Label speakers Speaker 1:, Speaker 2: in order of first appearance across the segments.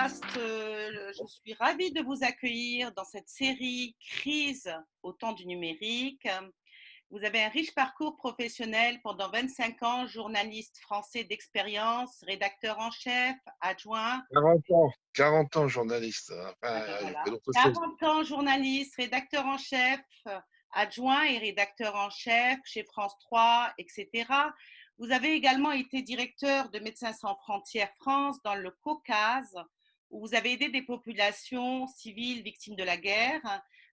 Speaker 1: podcast. Je suis ravie de vous accueillir dans cette série Crise au temps du numérique. Vous avez un riche parcours professionnel pendant 25 ans, journaliste français d'expérience, rédacteur en chef, adjoint.
Speaker 2: 40 ans journaliste.
Speaker 1: Ah
Speaker 2: Enfin,
Speaker 1: ben
Speaker 2: il fait
Speaker 1: voilà.
Speaker 2: d'autres choses.
Speaker 1: 40 ans, journaliste, rédacteur en chef, adjoint et rédacteur en chef chez France 3, etc. Vous avez également été directeur de Médecins sans frontières France dans le Caucase, où vous avez aidé des populations civiles victimes de la guerre.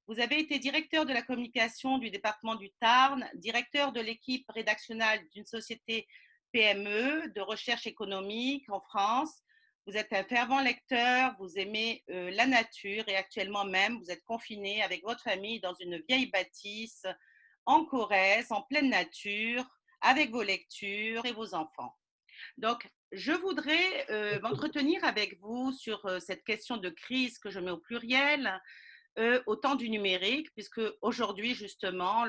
Speaker 1: Vous avez été directeur de la communication du département du Tarn, directeur de l'équipe rédactionnelle d'une société PME de recherche économique en France. Vous êtes un fervent lecteur, vous aimez la nature et actuellement même, vous êtes confiné avec votre famille dans une vieille bâtisse en Corrèze, en pleine nature, avec vos lectures et vos enfants. Donc, je voudrais m'entretenir avec vous sur cette question de crise que je mets au pluriel, au temps du numérique, puisque aujourd'hui, justement,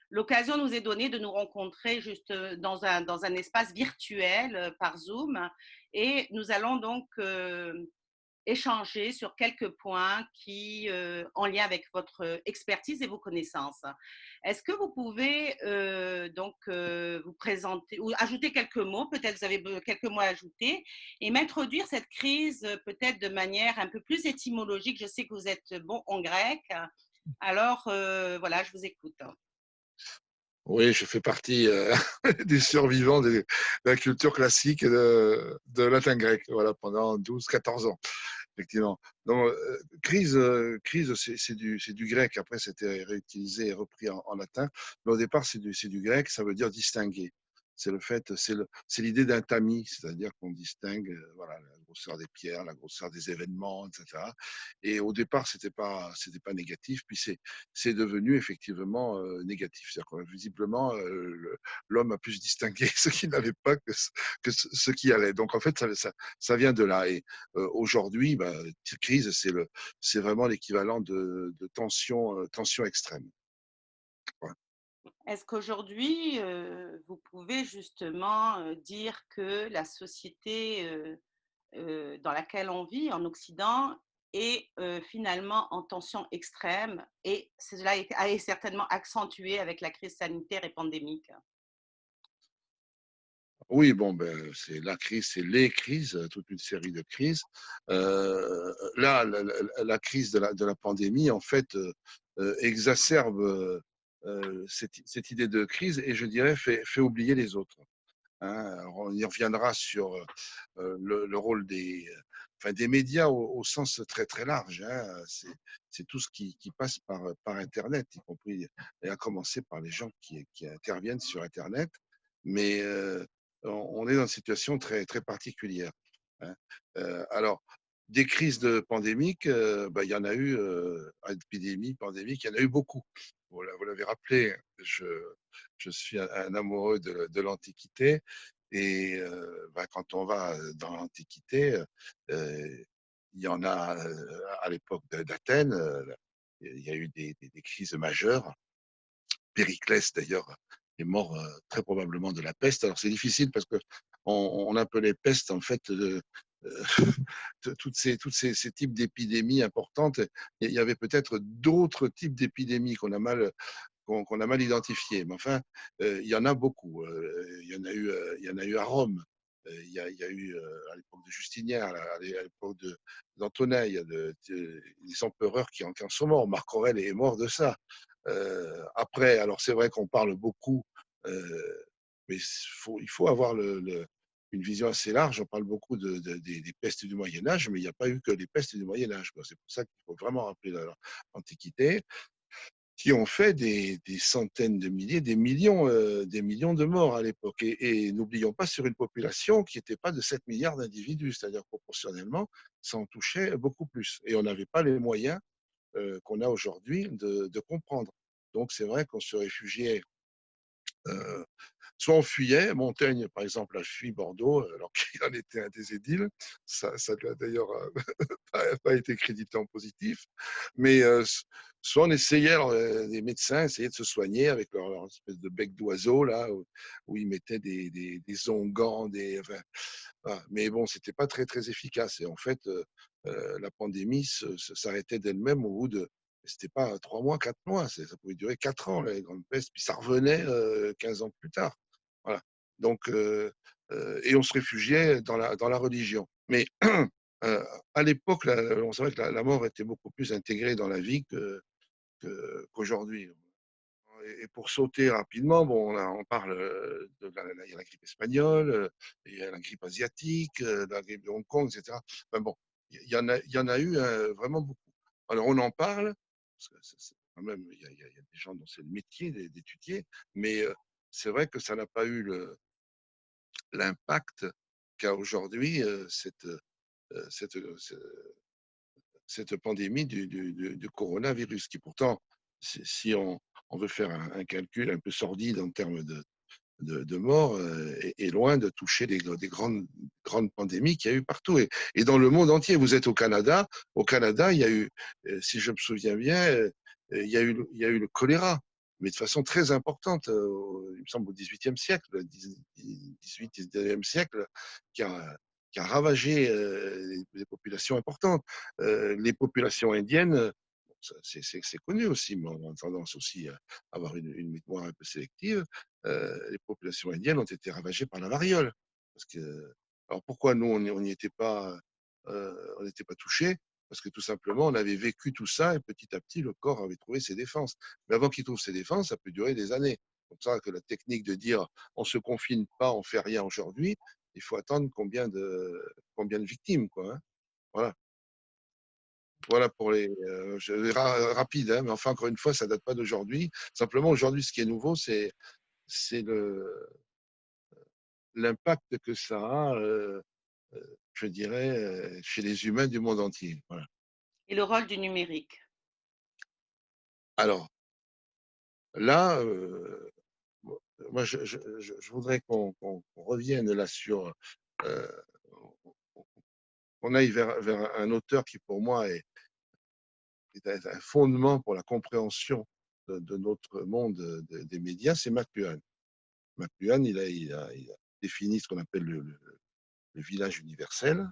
Speaker 1: l'occasion nous est donnée de nous rencontrer juste dans un espace virtuel par Zoom et nous allons donc échanger sur quelques points qui, en lien avec votre expertise et vos connaissances. Est-ce que vous pouvez vous présenter ou ajouter quelques mots, peut-être vous avez quelques mots à ajouter, et m'introduire cette crise peut-être de manière un peu plus étymologique. Je sais que vous êtes bon en grec, alors voilà, je vous écoute.
Speaker 2: Oui, je fais partie des survivants de la culture classique de latin-grec, voilà, pendant 12-14 ans, effectivement. Donc, crise, c'est du grec. Après, c'était réutilisé et repris en latin. Mais au départ, c'est du grec. Ça veut dire distinguer. C'est le fait, c'est l'idée d'un tamis, c'est-à-dire qu'on distingue, voilà, la grosseur des pierres, la grosseur des événements, etc. Et au départ, c'était pas négatif. Puis c'est devenu effectivement négatif. C'est-à-dire que visiblement, l'homme a pu se distinguer ce qui n'allait pas que ce qui allait. Donc en fait, ça vient de là. Et aujourd'hui, bah, crise, c'est vraiment l'équivalent de tension extrême. Ouais.
Speaker 1: Est-ce qu'aujourd'hui, vous pouvez justement dire que la société dans laquelle on vit en Occident est finalement en tension extrême et cela a été certainement accentué avec la crise sanitaire et pandémique?
Speaker 2: Oui, bon, ben, c'est la crise, c'est les crises, toute une série de crises. Là, la crise de la pandémie, en fait, exacerbe cette idée de crise et je dirais fait oublier les autres. Hein. Alors, on y reviendra sur le rôle enfin, des médias au sens très très large. Hein. C'est tout ce qui passe par Internet, y compris, et à commencer par les gens qui interviennent sur Internet. Mais on est dans une situation très très particulière. Hein. Alors, des crises pandémiques, bah, il y en a eu, épidémies, pandémiques, il y en a eu beaucoup. Vous l'avez rappelé, je suis un amoureux de l'Antiquité. Et bah, quand on va dans l'Antiquité, il y en a à l'époque d'Athènes, il y a eu des crises majeures. Périclès, d'ailleurs, est mort très probablement de la peste. Alors c'est difficile parce que on appelait peste en fait euh, ces types d'épidémies importantes. Il y avait peut-être d'autres types d'épidémies qu'on a mal identifiées. Mais enfin, il y en a beaucoup. Il y en a eu à Rome. Il y a eu à l'époque de Justinien, à l'époque d'Antonin, il y a des empereurs qui en sont morts. Marc Aurèle est mort de ça. Après, alors c'est vrai qu'on parle beaucoup, mais il faut avoir une vision assez large. On parle beaucoup des pestes du Moyen Âge, mais il n'y a pas eu que les pestes du Moyen Âge. C'est pour ça qu'il faut vraiment rappeler l'Antiquité, qui ont fait des centaines de milliers, des millions de morts à l'époque. Et n'oublions pas, sur une population qui n'était pas de 7 milliards d'individus, c'est-à-dire proportionnellement, ça en touchait beaucoup plus. Et on n'avait pas les moyens qu'on a aujourd'hui de comprendre. Donc c'est vrai qu'on se réfugiait soit on fuyait, Montaigne, par exemple, a fui Bordeaux, alors qu'il en était un des édiles. Ça doit d'ailleurs pas été crédité en positif. Mais soit on essayait, alors, les médecins essayaient de se soigner avec leur espèce de bec d'oiseau, là, où ils mettaient des onguents, enfin, voilà. Mais bon, c'était pas très, très efficace. Et en fait, la pandémie s'arrêtait d'elle-même au bout de, c'était pas 3 mois, 4 mois, ça pouvait durer 4 ans, la grande peste, puis ça revenait 15 ans plus tard. Voilà. Donc, et on se réfugiait dans la religion. Mais à l'époque, on savait que la mort était beaucoup plus intégrée dans la vie qu'aujourd'hui. Et pour sauter rapidement, bon, on parle il y a la grippe espagnole, il y a la grippe asiatique, la grippe de Hong Kong, etc. Enfin bon, il y en a eu vraiment beaucoup. Alors on en parle, parce que quand même, il y a des gens dont c'est le métier d'étudier, mais c'est vrai que ça n'a pas eu l'impact qu'a aujourd'hui cette, cette pandémie du coronavirus, qui pourtant, si on veut faire un calcul un peu sordide en termes de morts, est loin de toucher des grandes pandémies qu'il y a eu partout. Et dans le monde entier, vous êtes au Canada. Au Canada, il y a eu, si je me souviens bien, il y a eu le choléra, mais de façon très importante, il me semble au XVIIIe siècle, 18e siècle, qui a, qui a ravagé des populations importantes. Les populations indiennes, c'est connu aussi, mais on a tendance aussi à avoir une mémoire un peu sélective. Les populations indiennes ont été ravagées par la variole. Parce que, alors pourquoi nous, on n'y était pas, on n'était pas touchés? Parce que tout simplement, on avait vécu tout ça et petit à petit, le corps avait trouvé ses défenses. Mais avant qu'il trouve ses défenses, ça peut durer des années. C'est pour ça que la technique de dire on se confine pas, on fait rien aujourd'hui, il faut attendre combien de victimes, quoi, hein. Voilà. Voilà pour les rapide, hein, mais enfin encore une fois, ça date pas d'aujourd'hui. Simplement aujourd'hui, ce qui est nouveau, c'est l'impact que ça a, je dirais, chez les humains du monde entier. Voilà.
Speaker 1: Et le rôle du numérique.
Speaker 2: Alors là, moi, je voudrais qu'on revienne là sur, euh, qu'on aille vers un auteur qui, pour moi, est un fondement pour la compréhension de notre monde des médias, c'est McLuhan. McLuhan, il a défini ce qu'on appelle le village universel.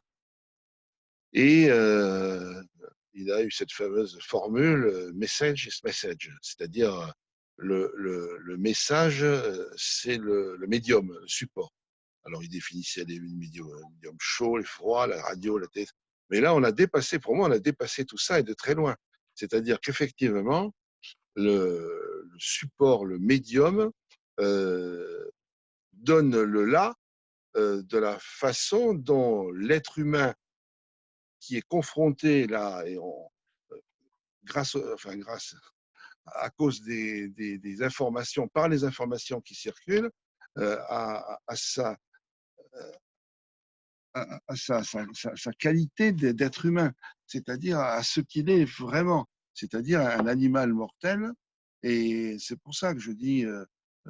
Speaker 2: Et il a eu cette fameuse formule message is message, c'est-à-dire le message, c'est le médium, le support. Alors, il définissait les médiums chauds, les froids, la radio, la télé. Mais là, on a dépassé, pour moi, on a dépassé tout ça et de très loin. C'est-à-dire qu'effectivement, le support, le médium, euh, donne le là de la façon dont l'être humain qui est confronté là, grâce à cause des informations, par les informations qui circulent, à sa qualité d'être humain, c'est-à-dire à ce qu'il est vraiment, c'est-à-dire un animal mortel. Et c'est pour ça que je dis,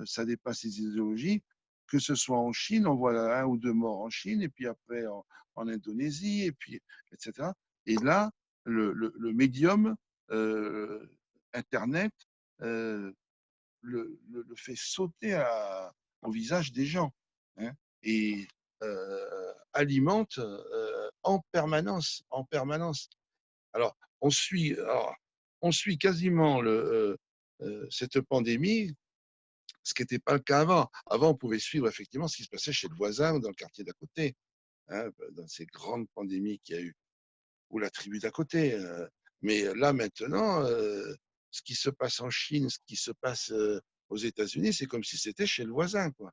Speaker 2: ça dépasse les idéologies, que ce soit en Chine, on voit un ou deux morts en Chine, et puis après en Indonésie, et puis, etc. Et là, le médium, euh, Internet, euh, fait sauter au visage des gens, hein, et alimente en permanence, en permanence. Alors, on suit quasiment cette pandémie, ce qui n'était pas le cas avant. Avant, on pouvait suivre effectivement ce qui se passait chez le voisin ou dans le quartier d'à côté, hein, dans ces grandes pandémies qu'il y a eu, ou la tribu d'à côté. Mais là, maintenant, ce qui se passe en Chine, ce qui se passe aux États-Unis, c'est comme si c'était chez le voisin, quoi.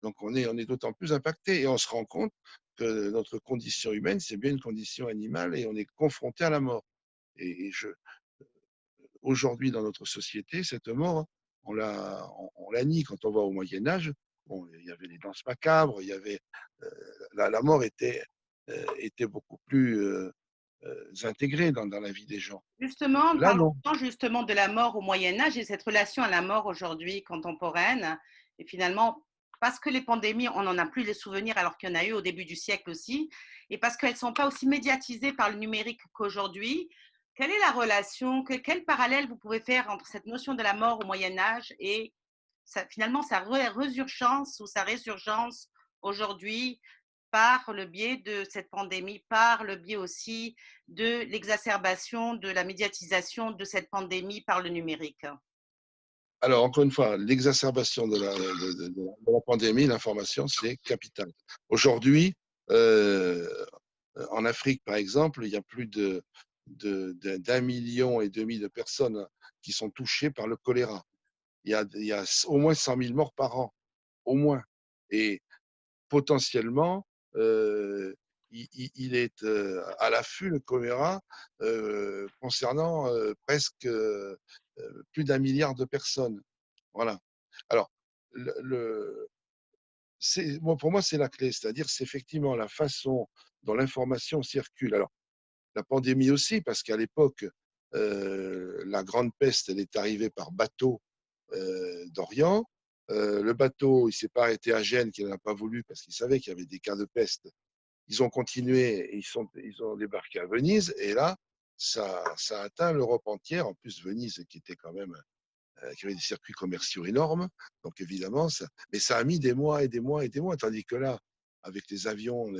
Speaker 2: Donc, on est d'autant plus impacté et on se rend compte que notre condition humaine, c'est bien une condition animale et on est confronté à la mort. Et aujourd'hui, dans notre société, cette mort, on la nie. Quand on va au Moyen Âge, bon, il y avait les danses macabres, il y avait, la mort était beaucoup plus intégrée dans la vie des gens.
Speaker 1: Justement,
Speaker 2: Là, non.
Speaker 1: parlons justement de la mort au Moyen Âge et cette relation à la mort aujourd'hui contemporaine. Et finalement, parce que les pandémies, on n'en a plus les souvenirs alors qu'il y en a eu au début du siècle aussi, et parce qu'elles ne sont pas aussi médiatisées par le numérique qu'aujourd'hui. Quelle est la relation, quel parallèle vous pouvez faire entre cette notion de la mort au Moyen Âge et finalement sa résurgence ou sa résurgence aujourd'hui par le biais de cette pandémie, par le biais aussi de l'exacerbation de la médiatisation de cette pandémie par le numérique?
Speaker 2: Alors, encore une fois, l'exacerbation de la pandémie, l'information, c'est capital. Aujourd'hui, en Afrique, par exemple, il y a plus d'1,5 million de personnes qui sont touchées par le choléra. Il y a au moins 100 000 morts par an, au moins. Et potentiellement, il est à l'affût, le choléra, concernant presque plus d'1 milliard de personnes. Voilà. Alors, bon, pour moi, c'est la clé, c'est-à-dire c'est effectivement la façon dont l'information circule. Alors, la pandémie aussi, parce qu'à l'époque, la grande peste, elle est arrivée par bateau d'Orient. Le bateau, il ne s'est pas arrêté à Gênes, qu'il n'en a pas voulu, parce qu'il savait qu'il y avait des cas de peste. Ils ont continué, et ils ont débarqué à Venise, et là, ça a atteint l'Europe entière. En plus, Venise, qui était quand même qui avait des circuits commerciaux énormes. Donc évidemment, mais ça a mis des mois et des mois et des mois. Tandis que là, avec les avions,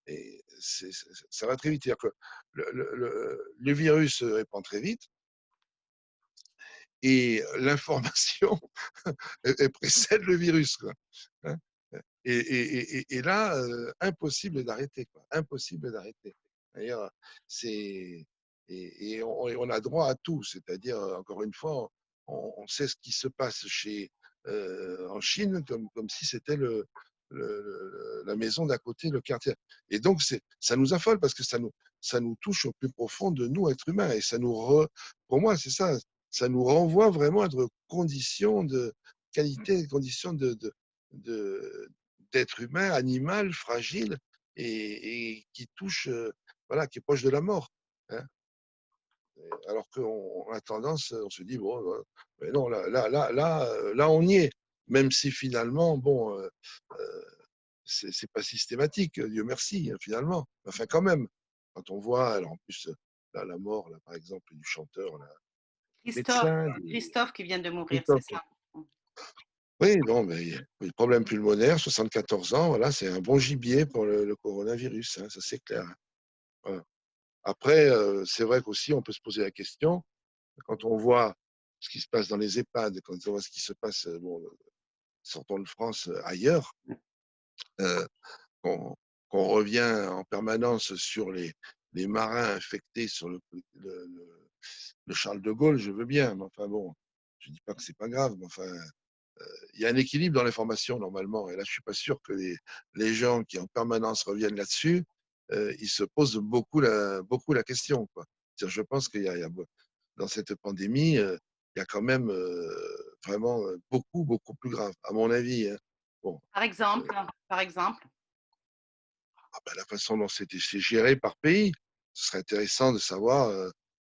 Speaker 2: et ça va très vite. C'est-à-dire que le virus se répand très vite et l'information elle précède le virus, quoi. Hein. Et là, impossible d'arrêter, quoi. Impossible d'arrêter. D'ailleurs, c'est et on a droit à tout, c'est-à-dire, encore une fois, on sait ce qui se passe en Chine comme si c'était la maison d'à côté, le quartier. Et donc, ça nous affole parce que ça nous touche au plus profond de nous, êtres humains. Et pour moi, c'est ça, ça nous renvoie vraiment à notre condition de qualité, condition d'être humain, animal, fragile et qui touche, voilà, qui est proche de la mort. Hein. Alors qu'on a tendance, on se dit, bon, mais non, là, on y est. Même si finalement, bon, c'est pas systématique, Dieu merci, hein, finalement. Enfin, quand même, quand on voit, alors en plus, là, la mort, là, par exemple, du chanteur, là,
Speaker 1: Christophe,
Speaker 2: médecin,
Speaker 1: Christophe qui vient de mourir, c'est
Speaker 2: Christophe.
Speaker 1: ça?
Speaker 2: Oui, non, mais le problème pulmonaire, 74 ans, voilà, c'est un bon gibier pour le coronavirus, hein, ça c'est clair. Hein. Voilà. Après, c'est vrai qu'aussi, on peut se poser la question, quand on voit ce qui se passe dans les EHPAD, quand on voit ce qui se passe, bon, sortons de France, ailleurs, euh, qu'on qu'on revient en permanence sur les marins infectés sur le Charles de Gaulle, je veux bien, mais enfin bon, je dis pas que c'est pas grave, mais enfin, il y a un équilibre dans l'information normalement. Et là, je suis pas sûr que les gens qui en permanence reviennent là-dessus, ils se posent beaucoup la question, quoi. Je pense qu'il y a dans cette pandémie, il y a quand même vraiment beaucoup plus grave, à mon avis. Hein. Bon,
Speaker 1: Par exemple, par exemple.
Speaker 2: la façon dont c'est géré par pays, ce serait intéressant de savoir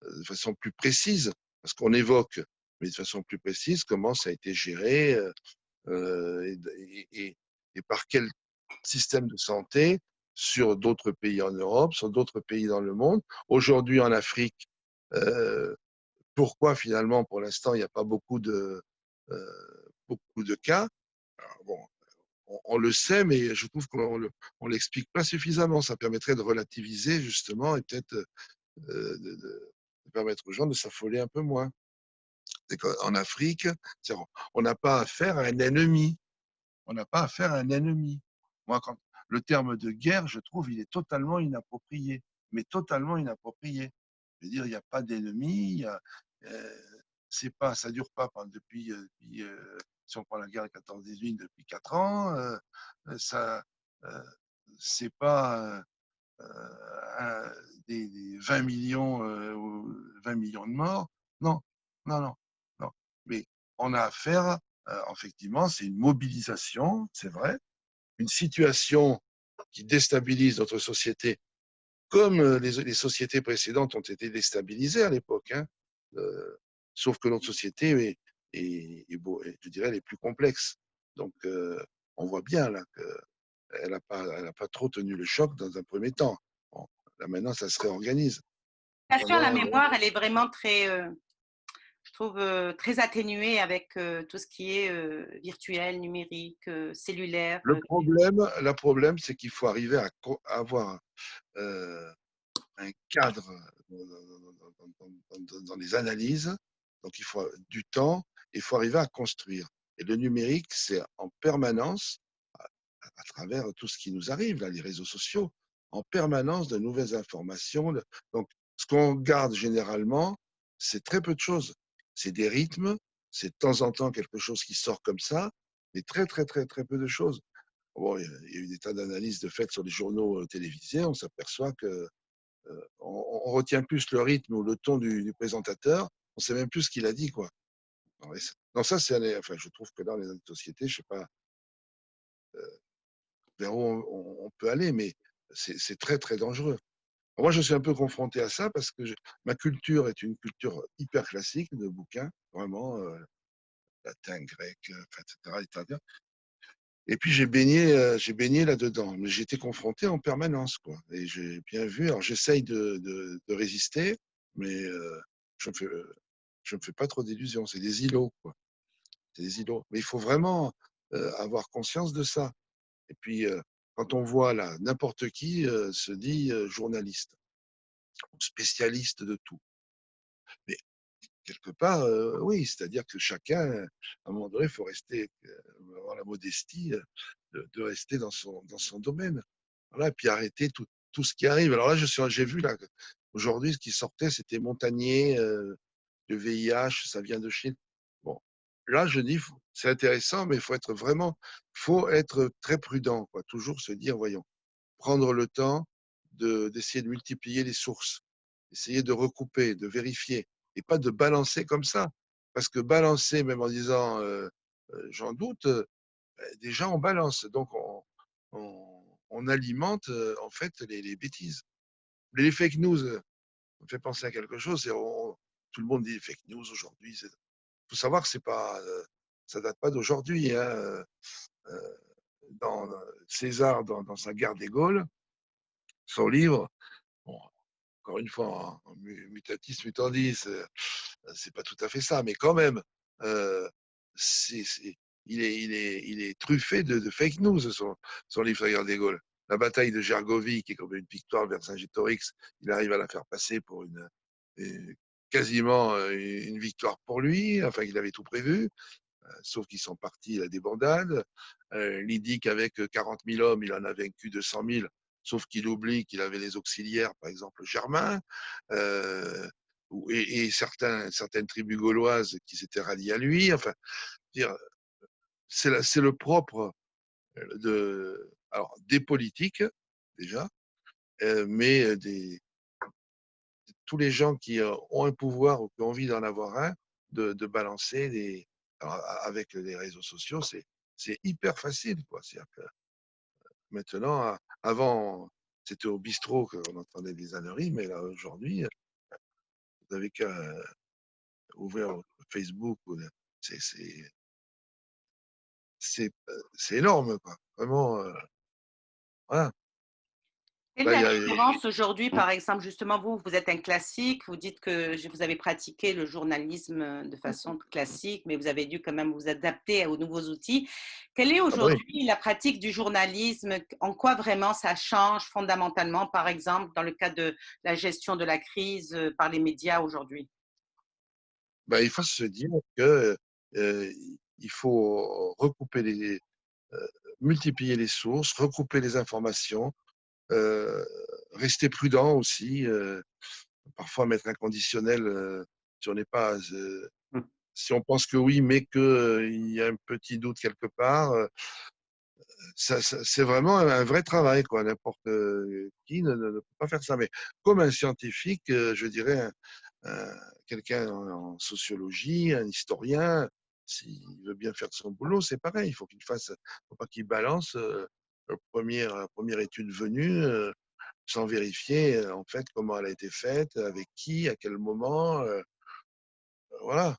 Speaker 2: de façon plus précise, parce qu'on évoque, mais de façon plus précise, comment ça a été géré. Et par quel système de santé sur d'autres pays en Europe, sur d'autres pays dans le monde. Aujourd'hui en Afrique, euh, pourquoi finalement pour l'instant il n'y a pas beaucoup de cas. Alors, bon, on le sait, mais je trouve qu'on on l'explique pas suffisamment. Ça permettrait de relativiser justement et peut-être de permettre aux gens de s'affoler un peu moins. En Afrique, on n'a pas affaire à un ennemi. On n'a pas affaire à un ennemi. Moi, quand le terme de guerre, je trouve, il est totalement inapproprié, mais totalement inapproprié. Je veux dire, il n'y a pas d'ennemi, euh, c'est pas, ça dure pas si on prend la guerre de 14-18 depuis 4 ans, ça, euh, c'est pas des 20 millions, 20 millions de morts. Non, non, non, non. Mais on a affaire, effectivement, c'est une mobilisation, c'est vrai, une situation qui déstabilise notre société, comme les sociétés précédentes ont été déstabilisées à l'époque. Hein. Euh, Sauf que notre société je dirais, elle est plus complexe. Donc, on voit bien là qu'elle a pas trop tenu le choc dans un premier temps. Bon, là maintenant, ça se réorganise.
Speaker 1: L'éducation à la
Speaker 2: Pendant,
Speaker 1: mémoire, elle est vraiment très, je trouve, très atténuée avec tout ce qui est virtuel, numérique, cellulaire.
Speaker 2: le problème, c'est qu'il faut arriver à avoir euh, un cadre dans les analyses. Donc, il faut du temps et il faut arriver à construire. Et le numérique, c'est en permanence, à travers tout ce qui nous arrive, là, les réseaux sociaux, en permanence de nouvelles informations. Donc, ce qu'on garde généralement, c'est très peu de choses. C'est des rythmes, c'est de temps en temps quelque chose qui sort comme ça, mais très, très, très, très peu de choses. Bon, il y a eu des tas d'analyses de fait sur les journaux télévisés. On s'aperçoit que on retient plus le rythme ou le ton du présentateur. On sait même plus ce qu'il a dit, quoi. Non, ça, enfin, je trouve que dans les sociétés, je sais pas vers où on peut aller, mais c'est très, très dangereux. Moi, je suis un peu confronté à ça parce que ma culture est une culture hyper classique de bouquins, vraiment, latin, grec, enfin, etc., italien. Et puis j'ai baigné là-dedans, mais j'étais confronté en permanence, quoi. Et j'ai bien vu. Alors j'essaye de résister, mais je me fais, je me fais pas trop d'illusions. C'est des îlots, quoi. C'est des îlots. Mais il faut vraiment avoir conscience de ça. Et puis quand on voit là, n'importe qui se dit journaliste, spécialiste de tout. Mais quelque part, oui, c'est-à-dire que chacun, à un moment donné, il faut rester, avoir la modestie de rester dans son domaine. Voilà, et puis arrêter tout ce qui arrive. Alors là, j'ai vu là, aujourd'hui, ce qui sortait, c'était Montagnier, le VIH, ça vient de Chine. Bon, là, je dis, c'est intéressant, mais faut être très prudent, quoi. Toujours se dire, voyons, prendre le temps d'essayer de multiplier les sources, essayer de recouper, de vérifier, et pas de balancer comme ça. Parce que balancer, même en disant j'en doute, déjà on balance. Donc on alimente en fait les bêtises. Les fake news, on fait penser à quelque chose. Tout le monde dit fake news aujourd'hui. Il faut savoir que c'est pas, ça date pas d'aujourd'hui. Hein. Euh, César, dans sa guerre des Gaules, son livre, bon, encore une fois, en mutatis mutandis, c'est pas tout à fait ça, mais quand même, euh, c'est, c'est- il est truffé de fake news, son livre sur la guerre des Gaules. La bataille de Gergovie, qui est comme une victoire vers Vercingétorix, il arrive à la faire passer pour quasiment une victoire pour lui, enfin, il avait tout prévu, sauf qu'ils sont partis à la débandade. Il dit qu'avec 40 000 hommes, il en a vaincu 200 000, sauf qu'il oublie qu'il avait les auxiliaires, par exemple, germains, et certaines tribus gauloises qui s'étaient ralliées à lui. Enfin, c'est le propre alors, des politiques, déjà, mais tous les gens qui ont un pouvoir ou qui ont envie d'en avoir un, de balancer alors, avec les réseaux sociaux, c'est hyper facile, quoi. C'est-à-dire que maintenant, avant, c'était au bistrot qu'on entendait des âneries, mais là, aujourd'hui, vous n'avez qu'à ouvrir Facebook. C'est c'est- c'est énorme, quoi. Vraiment, voilà.
Speaker 1: Quelle est
Speaker 2: Là,
Speaker 1: la
Speaker 2: il y a,
Speaker 1: différence aujourd'hui, par exemple, justement, vous êtes un classique, vous dites que vous avez pratiqué le journalisme de façon classique, mais vous avez dû quand même vous adapter aux nouveaux outils. Quelle est
Speaker 2: ah bah oui.
Speaker 1: aujourd'hui la pratique du journalisme? En quoi vraiment ça change fondamentalement, par exemple, dans le cas de la gestion de la crise par les médias aujourd'hui?
Speaker 2: Bah, il faut se dire que euh, il faut euh, multiplier les sources, recouper les informations, euh, rester prudent aussi, parfois mettre un conditionnel si on n'est pas, si on pense que oui, mais qu'il y a un petit doute quelque part. C'est vraiment un vrai travail, quoi. N'importe qui ne peut pas faire ça. Mais comme un scientifique, je dirais quelqu'un en sociologie, un historien, s'il veut bien faire son boulot, c'est pareil. Il faut qu'il fasse, faut pas qu'il balance la première étude venue sans vérifier en fait comment elle a été faite, avec qui, à quel moment. Voilà.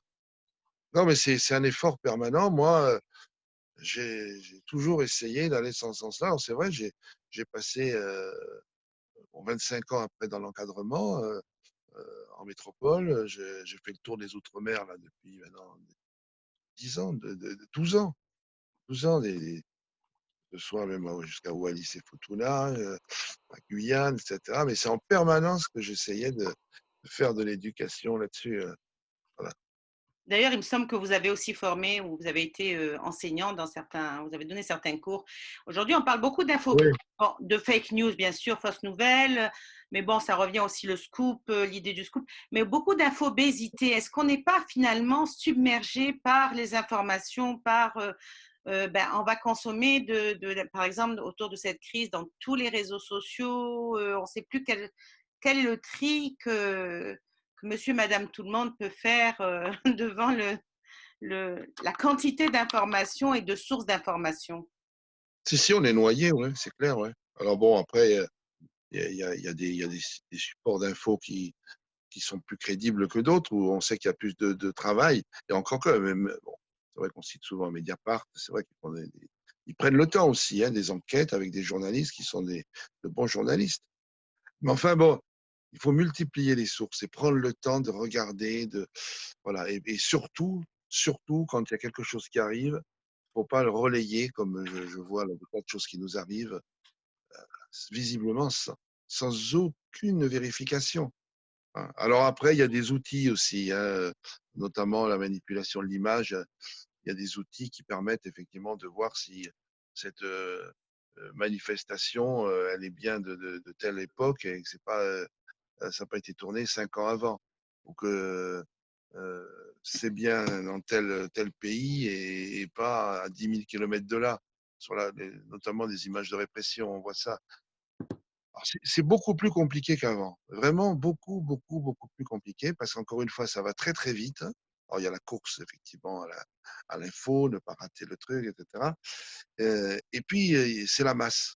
Speaker 2: Non, mais c'est un effort permanent. Moi, j'ai toujours essayé d'aller dans ce sens-là. Alors, c'est vrai, j'ai passé bon, 25 ans après dans l'encadrement en métropole. J'ai fait le tour des Outre-mer là, depuis maintenant 10 ans, 12 ans. 12 ans, que ce soit même jusqu'à Wallis et Futuna, à Guyane, etc. Mais c'est en permanence que j'essayais de faire de l'éducation là-dessus. Voilà.
Speaker 1: D'ailleurs, il me semble que vous avez aussi formé ou vous avez été enseignant dans certains, vous avez donné certains cours. Aujourd'hui, on parle beaucoup d'infos,
Speaker 2: Oui.
Speaker 1: bon, de fake news, bien sûr, fausses nouvelles, mais bon, ça revient aussi le scoop, l'idée du scoop, mais beaucoup d'infobésité. Est-ce qu'on n'est pas finalement submergé par les informations, par, ben, on va consommer, par exemple, autour de cette crise, dans tous les réseaux sociaux, on ne sait plus quel est le tri que monsieur, madame, tout le monde peut faire devant la quantité d'informations et de sources d'informations.
Speaker 2: Si, on est noyé, ouais, c'est clair, ouais. Alors bon, après, il y a des supports d'infos qui sont plus crédibles que d'autres, où on sait qu'il y a plus de travail. Et encore que, même, bon, c'est vrai qu'on cite souvent Mediapart, c'est vrai ils prennent le temps aussi, hein, des enquêtes avec des journalistes qui sont de bons journalistes. Mais enfin, bon, il faut multiplier les sources et prendre le temps de regarder, voilà. Et surtout, quand il y a quelque chose qui arrive, il ne faut pas le relayer, comme je vois là, des tas de choses qui nous arrivent, visiblement sans aucune vérification. Hein. Alors après, il y a des outils aussi, hein, notamment la manipulation de l'image. Il y a des outils qui permettent effectivement de voir si cette manifestation, elle est bien de telle époque et que ça n'a pas été tourné 5 ans avant. Ou que euh, c'est bien dans tel pays et pas à 10 000 kilomètres de là. Notamment des images de répression, on voit ça. C'est beaucoup plus compliqué qu'avant. Vraiment beaucoup, beaucoup, beaucoup plus compliqué parce qu'encore une fois, ça va très, très vite. Alors, il y a la course, effectivement, à l'info, ne pas rater le truc, etc. Et puis, c'est la masse.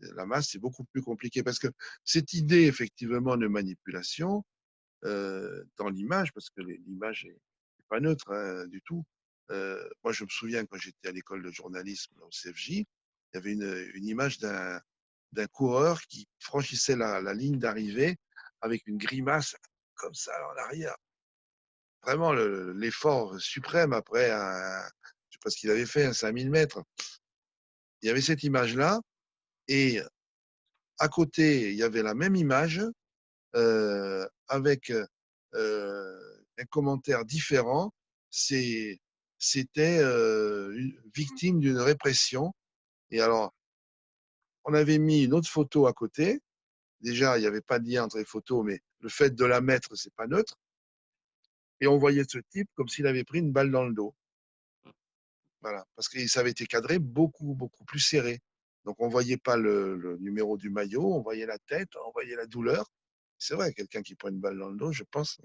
Speaker 2: La masse, c'est beaucoup plus compliqué parce que cette idée, effectivement, de manipulation dans l'image, parce que l'image n'est pas neutre hein, du tout. Moi, je me souviens quand j'étais à l'école de journalisme au CFJ, il y avait une image d'un coureur qui franchissait la ligne d'arrivée avec une grimace comme ça en arrière. Vraiment l'effort suprême après, je ne sais pas ce qu'il avait fait, 5000 mètres. Il y avait cette image-là et à côté, il y avait la même image avec un commentaire différent. C'était une victime d'une répression. Et alors, on avait mis une autre photo à côté. Déjà, il n'y avait pas de lien entre les photos, mais le fait de la mettre, c'est pas neutre. Et on voyait ce type comme s'il avait pris une balle dans le dos. Voilà, parce que ça avait été cadré beaucoup, beaucoup plus serré. Donc, on ne voyait pas le numéro du maillot, on voyait la tête, on voyait la douleur. C'est vrai, quelqu'un qui prend une balle dans le dos, je pense,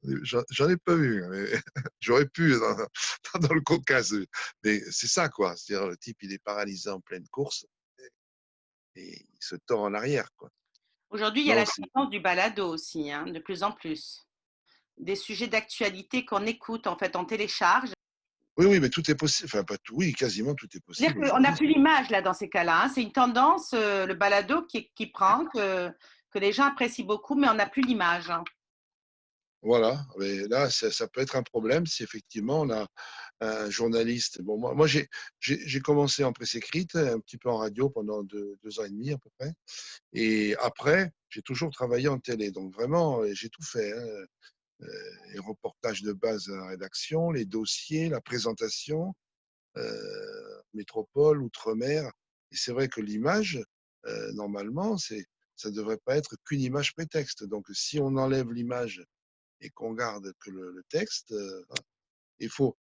Speaker 2: j'en ai pas vu, mais j'aurais pu dans le Caucase. Mais c'est ça, quoi. C'est-à-dire, le type, il est paralysé en pleine course et il se tord en arrière, quoi.
Speaker 1: Aujourd'hui, il y a
Speaker 2: Non,
Speaker 1: la naissance du balado aussi, hein, de plus en plus. Des sujets d'actualité qu'on écoute, en fait, on télécharge.
Speaker 2: oui, oui, mais tout est possible. Enfin, pas tout, oui, quasiment tout est
Speaker 1: C'est-à-dire
Speaker 2: possible
Speaker 1: qu'on n'a
Speaker 2: aujourd'hui.
Speaker 1: plus l'image là dans ces cas-là, hein. C'est une tendance, le balado qui prend, que les gens apprécient beaucoup, mais on n'a plus l'image, hein.
Speaker 2: Voilà, mais là, ça peut être un problème si effectivement on a un journaliste. Bon, moi j'ai commencé en presse écrite, un petit peu en radio pendant 2 ans et demi à peu près. Et après, j'ai toujours travaillé en télé. Donc vraiment, j'ai tout fait, hein. Les reportages de base à la rédaction, les dossiers, la présentation, métropole, outre-mer. Et c'est vrai que l'image, normalement, ça ne devrait pas être qu'une image prétexte. Donc si on enlève l'image et qu'on garde que le texte, il faut.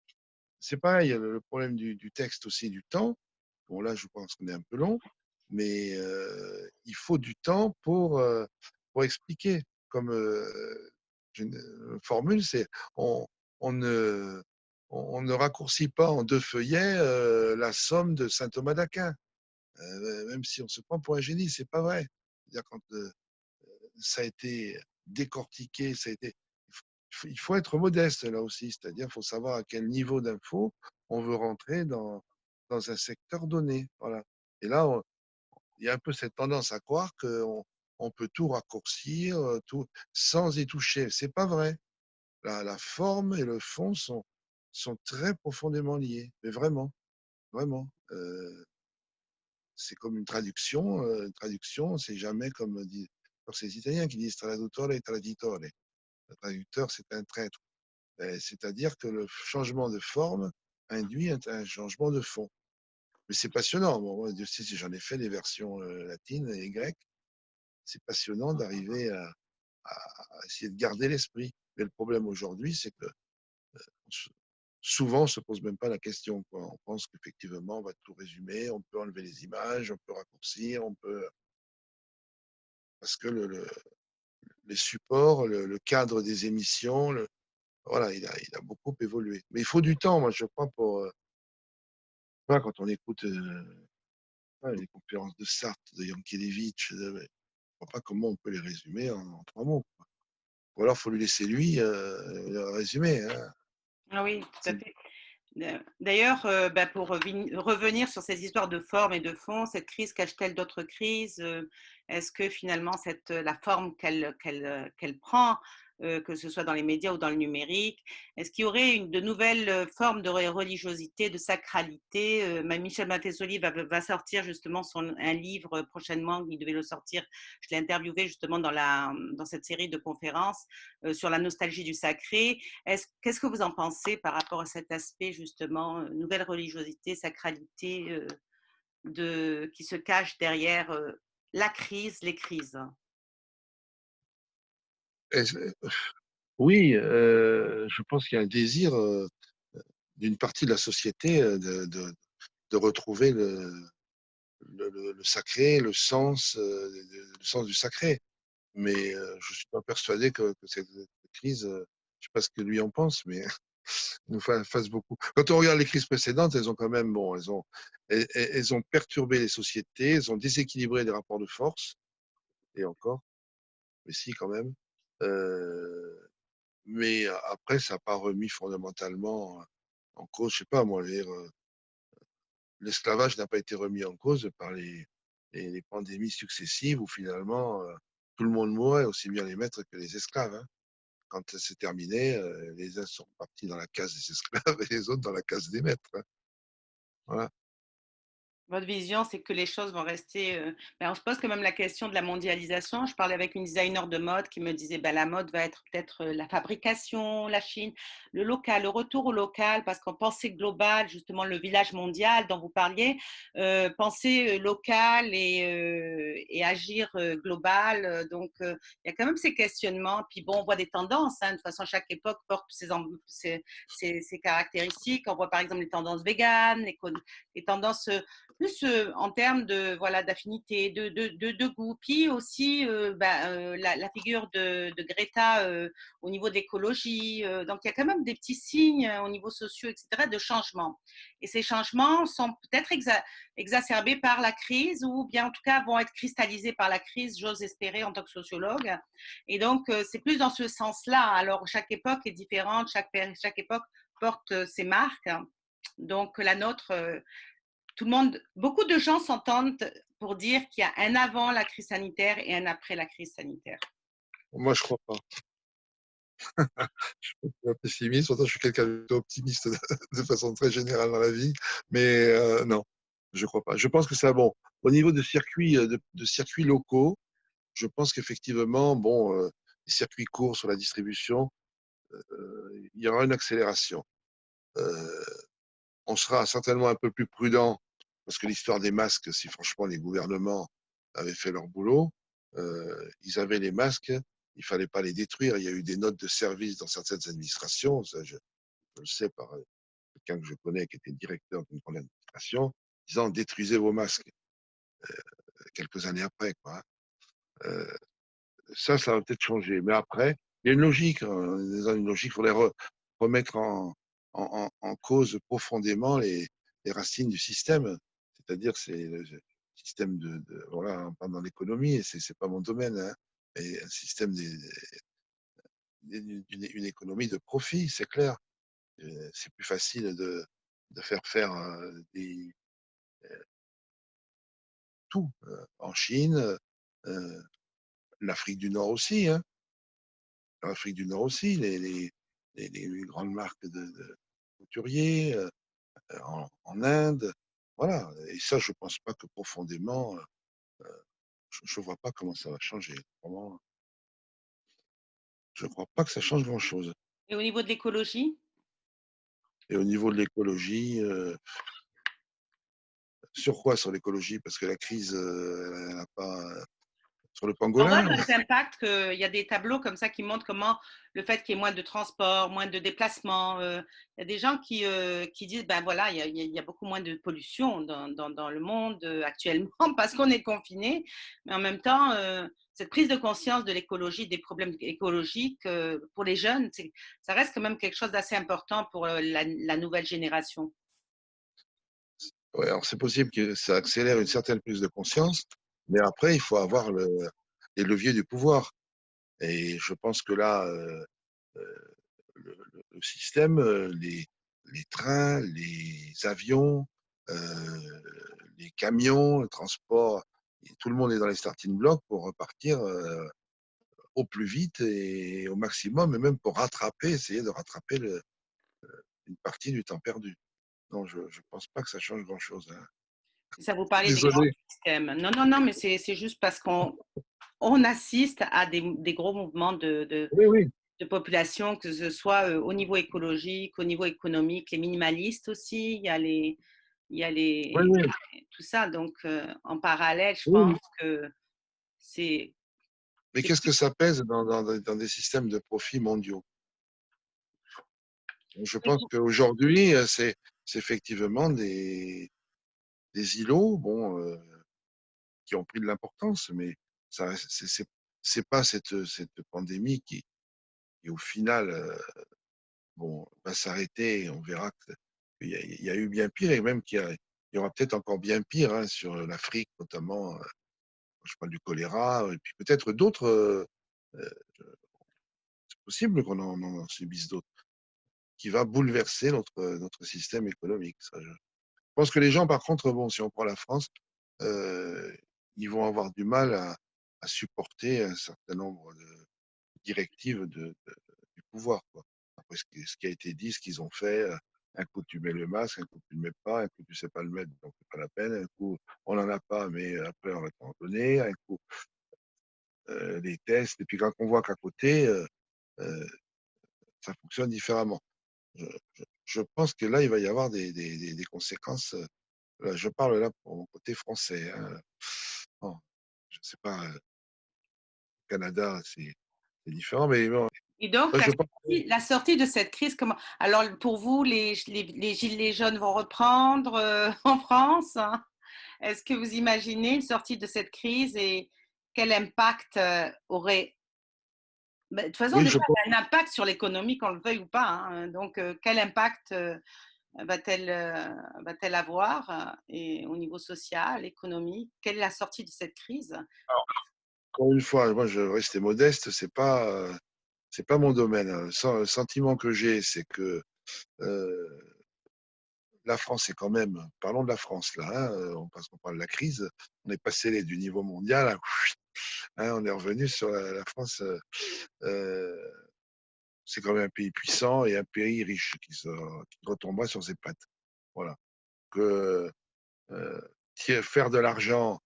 Speaker 2: C'est pareil, le problème du texte aussi, du temps. Bon, là, je pense qu'on est un peu long, mais il faut du temps pour expliquer. Comme une formule, c'est on, on ne, on ne raccourcit pas en 2 feuillets la somme de saint Thomas d'Aquin. Même si on se prend pour un génie, c'est pas vrai. C'est-à-dire quand ça a été décortiqué, ça a été. il faut être modeste là aussi, c'est-à-dire qu'il faut savoir à quel niveau d'info on veut rentrer dans un secteur donné. Voilà. Et là, il y a un peu cette tendance à croire qu'on peut tout raccourcir, tout, sans y toucher. C'est pas vrai. La forme et le fond sont très profondément liés, mais vraiment, vraiment. C'est comme une traduction. Une traduction, c'est jamais comme dit. C'est les Italiens qui disent traduttore et traditore. Le traducteur, c'est un traître. C'est-à-dire que le changement de forme induit un changement de fond. Mais c'est passionnant. Bon, moi, Dieu sait si j'en ai fait des versions latines et grecques. C'est passionnant d'arriver à essayer de garder l'esprit. Mais le problème aujourd'hui, c'est que souvent, on ne se pose même pas la question, quoi. On pense qu'effectivement, on va tout résumer, on peut enlever les images, on peut raccourcir, on peut. Parce que les supports, le cadre des émissions, voilà, il a beaucoup évolué. Mais il faut du temps, moi, je crois, pour. Quand on écoute les conférences de Sartre, de Yankelevitch, je ne vois pas comment on peut les résumer en 3 mots. Ou alors, il faut lui laisser lui le résumer. Hein.
Speaker 1: Ah oui, tout à
Speaker 2: C'est
Speaker 1: fait. D'ailleurs, bah, pour revenir sur ces histoires de forme et de fond, cette crise cache-t-elle d'autres crises? Est-ce que finalement la forme qu'elle prend, que ce soit dans les médias ou dans le numérique, est-ce qu'il y aurait de nouvelles formes de religiosité, de sacralité? Michel Mattesoli va sortir justement un livre prochainement, il devait le sortir, je l'ai interviewé justement dans cette série de conférences sur la nostalgie du sacré. Qu'est-ce que vous en pensez par rapport à cet aspect justement, nouvelle religiosité, sacralité, qui se cache derrière la crise, les crises?
Speaker 2: Oui, je pense qu'il y a un désir d'une partie de la société de retrouver le sacré, le sens du sacré. Mais je ne suis pas persuadé que cette crise, je ne sais pas ce que lui en pense, mais nous fasse beaucoup. Quand on regarde les crises précédentes, elles ont quand même, bon, elles ont perturbé les sociétés, elles ont déséquilibré les rapports de force, et encore, mais si quand même. Euh, mais après, ça n'a pas remis fondamentalement en cause, je sais pas moi, l'esclavage n'a pas été remis en cause par les pandémies successives où finalement tout le monde mourait, aussi bien les maîtres que les esclaves. Hein. Quand c'est terminé, les uns sont partis dans la case des esclaves et les autres dans la case des maîtres. Hein. Voilà.
Speaker 1: Votre vision, c'est que les choses vont rester. On se pose quand même la question de la mondialisation. Je parlais avec une designer de mode qui me disait la mode va être peut-être la fabrication, la Chine, le local, le retour au local, parce qu'on pensait global, justement le village mondial dont vous parliez, penser local et agir global. Donc, il y a quand même ces questionnements. Puis bon, on voit des tendances. Hein. De toute façon, chaque époque porte ses caractéristiques. On voit par exemple les tendances véganes, les tendances plus en termes de voilà d'affinité, de goût, puis aussi la figure de Greta au niveau de l'écologie. Donc il y a quand même des petits signes au niveau social, etc., de changement. Et ces changements sont peut-être exacerbés par la crise ou bien en tout cas vont être cristallisés par la crise, j'ose espérer en tant que sociologue. Et donc c'est plus dans ce sens-là. Alors chaque époque est différente, chaque époque porte ses marques. Donc la nôtre, tout le monde, beaucoup de gens s'entendent pour dire qu'il y a un avant la crise sanitaire et un après la crise sanitaire.
Speaker 2: Moi, je crois pas. Je suis pas pessimiste, pourtant je suis quelqu'un d'optimiste de façon très générale dans la vie, mais non, je crois pas. Je pense que c'est bon. Au niveau de circuits locaux, je pense qu'effectivement, bon, les circuits courts sur la distribution, il y aura une accélération. Euh, on sera certainement un peu plus prudent parce que l'histoire des masques, si franchement les gouvernements avaient fait leur boulot, ils avaient les masques, il fallait pas les détruire. Il y a eu des notes de service dans certaines administrations, ça, je le sais par quelqu'un que je connais qui était directeur d'une grande administration, disant détruisez vos masques quelques années après. Quoi. Hein. Euh, ça va peut-être changer. Mais après, il y a une logique. Hein, une logique, il faudrait remettre en cause profondément les racines du système. C'est-à-dire, c'est le système voilà, on parle dans l'économie, et c'est pas mon domaine, hein, et un système une économie de profit, c'est clair. C'est plus facile de faire tout en Chine, l'Afrique du Nord aussi, hein. L'Afrique du Nord aussi, les grandes marques de couturiers, en Inde. Voilà. Et ça, je pense pas que profondément, je ne vois pas comment ça va changer. Vraiment, je ne crois pas que ça change grand-chose.
Speaker 1: Et au niveau de l'écologie?
Speaker 2: Et au niveau de l'écologie, sur quoi sur l'écologie? Parce que la crise, elle n'a pas. Sur le
Speaker 1: On voit
Speaker 2: pangolin?
Speaker 1: les impacts, qu'il y a des tableaux comme ça qui montrent comment le fait qu'il y ait moins de transport, moins de déplacements, il y a des gens qui disent, ben voilà, il y a beaucoup moins de pollution dans le monde actuellement parce qu'on est confiné, mais en même temps, cette prise de conscience de l'écologie, des problèmes écologiques pour les jeunes, ça reste quand même quelque chose d'assez important pour la nouvelle génération.
Speaker 2: Ouais, alors c'est possible que ça accélère une certaine prise de conscience, mais après, il faut avoir les leviers du pouvoir. Et je pense que là, le système, les trains, les avions, les camions, le transport, et tout le monde est dans les starting blocks pour repartir au plus vite et au maximum, et même pour rattraper, essayer de rattraper une partie du temps perdu. Non, je ne pense pas que ça change grand-chose, hein.
Speaker 1: Ça, vous parlez des grands
Speaker 2: Désolé.
Speaker 1: systèmes. Non, non, non, mais c'est juste parce qu'on assiste à des gros mouvements
Speaker 2: Oui, oui,
Speaker 1: de population, que ce soit au niveau écologique, au niveau économique, les minimalistes aussi, il y a
Speaker 2: oui,
Speaker 1: les,
Speaker 2: oui,
Speaker 1: tout ça. Donc, en parallèle, je
Speaker 2: oui,
Speaker 1: pense
Speaker 2: oui.
Speaker 1: que c'est,
Speaker 2: Mais
Speaker 1: c'est
Speaker 2: qu'est-ce que ça pèse dans des systèmes de profit mondiaux? Je pense qu'aujourd'hui, c'est effectivement des îlots, bon, qui ont pris de l'importance, mais c'est pas cette pandémie qui au final, bon, va s'arrêter. On verra qu'il y a eu bien pire, et même il y aura peut-être encore bien pire, hein, sur l'Afrique notamment. Je parle du choléra, et puis peut-être d'autres. Euh, c'est possible qu'on en subisse d'autres, qui va bouleverser notre système économique. Ça, je pense que les gens, par contre, bon, si on prend la France, euh, ils vont avoir du mal à supporter un certain nombre de directives du pouvoir, quoi. Après ce qui a été dit, ce qu'ils ont fait, un coup tu mets le masque, un coup tu ne le mets pas, un coup tu sais pas le mettre, donc c'est pas la peine, un coup on n'en a pas, mais après on va t'en donner, un coup les tests, et puis quand on voit qu'à côté, euh, ça fonctionne différemment. Je pense que là, il va y avoir des conséquences. Là, je parle là pour mon côté français, hein. Bon, je ne sais pas, Canada, c'est différent, mais bon,
Speaker 1: et donc,
Speaker 2: je pense.
Speaker 1: la sortie de cette crise, comment? Alors, pour vous, les gilets jaunes vont reprendre en France, hein? Est-ce que vous imaginez une sortie de cette crise et quel impact aurait. De toute façon,
Speaker 2: Oui,
Speaker 1: déjà,
Speaker 2: je pense.
Speaker 1: elle a un impact sur l'économie, qu'on le veuille ou pas, hein. Donc, quel impact va-t-elle avoir et au niveau social, économique? Quelle est la sortie de cette crise?
Speaker 2: Encore une fois, moi, je vais rester modeste. C'est pas mon domaine, hein. Le sentiment que j'ai, c'est que euh, la France est quand même. Parlons de la France là, hein, parce qu'on parle de la crise. On est passé du niveau mondial, hein, on est revenu sur la France. Euh, c'est quand même un pays puissant et un pays riche qui retombera sur ses pattes. Voilà. Que euh, faire de l'argent,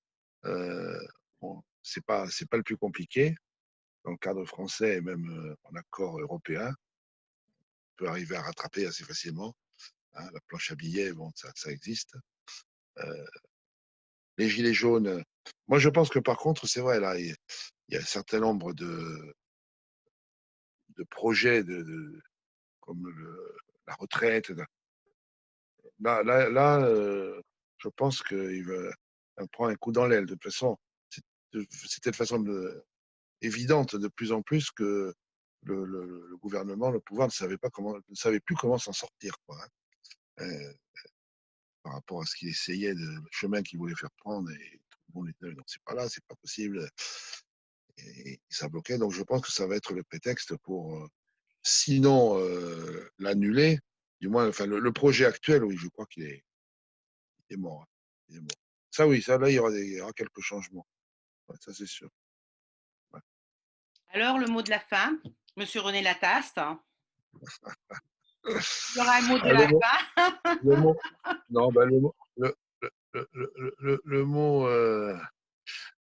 Speaker 2: euh, bon, c'est pas le plus compliqué. Dans le cadre français et même en accord européen, on peut arriver à rattraper assez facilement, hein. La planche à billets, bon, ça existe. Euh, les gilets jaunes, moi je pense que par contre, c'est vrai, là, il y a un certain nombre de projets comme la retraite. Je pense qu'on prend un coup dans l'aile. De toute façon, c'était de façon évidente de plus en plus que le gouvernement, le pouvoir ne savait plus comment s'en sortir, quoi, hein. Euh, Par rapport à ce qu'il essayait, le chemin qu'il voulait faire prendre, et tout le monde était, non, c'est pas là, c'est pas possible. et ça bloquait. Donc je pense que ça va être le prétexte pour, sinon l'annuler, du moins, enfin le projet actuel, oui, je crois qu'il est mort, hein. Il est mort. Ça oui, ça là, il y aura quelques changements. Ouais, ça c'est sûr. Ouais.
Speaker 1: Alors, le mot de la fin, Monsieur René Lataste, il y aura un mot de
Speaker 2: Ah,
Speaker 1: la fin.
Speaker 2: le mot, non, ben,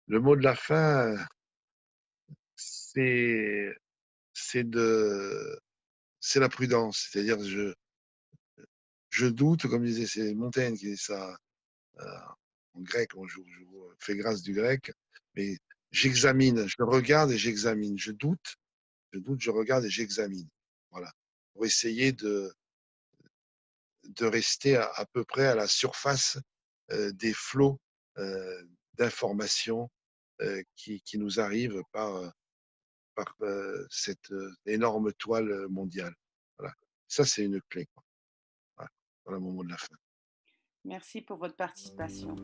Speaker 2: le mot de la fin, c'est, c'est de, c'est la prudence. C'est-à-dire, je doute, comme disait, c'est Montaigne qui dit ça en grec, je vous fais grâce du grec, mais j'examine, je regarde et j'examine. Je doute, je regarde et j'examine. Voilà. Pour essayer de rester à peu près à la surface des flots d'informations qui nous arrivent par cette énorme toile mondiale. Voilà. Ça, c'est une clé, quoi. Voilà. Voilà mon mot de la fin.
Speaker 1: Merci pour votre participation.